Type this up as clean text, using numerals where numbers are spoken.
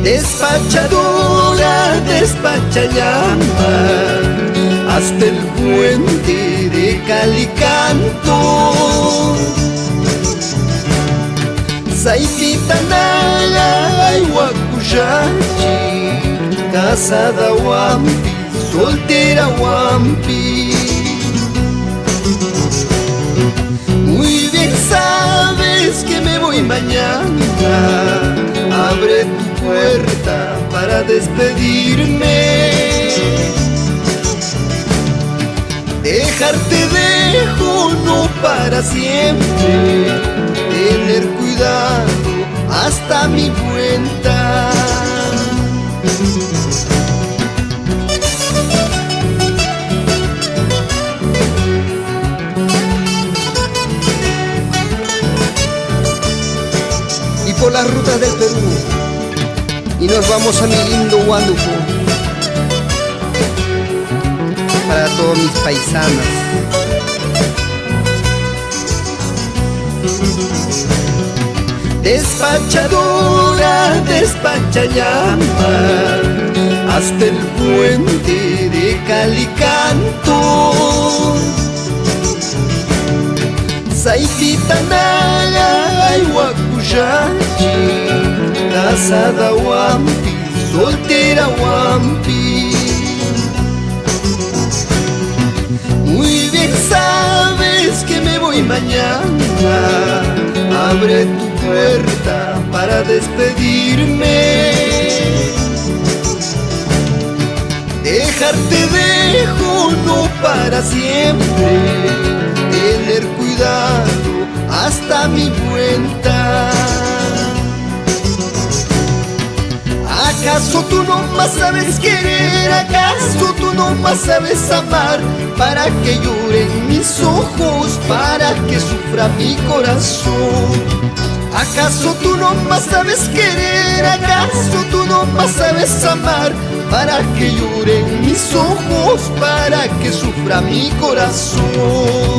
Despachadora, despacha llama hasta el puente de Calicanto. Saititanaya, Huacuyachi, casada Wampi, soltera Wampi. Muy bien sabes que me voy mañana, abre tu puerta para despedirme. Dejarte dejo no para siempre, tener cuidado hasta mi vuelta. Y por las rutas del Perú, y nos vamos a mi lindo Huánuco, para todos mis paisanos. Despachadora, despacha llama hasta el puente de Calicanto. Saititanaya, Huacuyachi, casada Wampi, soltera Wampi. Muy bien sabes que me voy mañana, abre tu puerta para despedirme. Dejarte dejo no para siempre, tener cuidado hasta mi vuelta. ¿Acaso tú no más sabes querer? ¿Acaso tú no más sabes amar? Para que lloren mis ojos, para que sufra mi corazón. ¿Acaso tú no más sabes querer? ¿Acaso tú no más sabes amar? Para que lloren mis ojos, para que sufra mi corazón.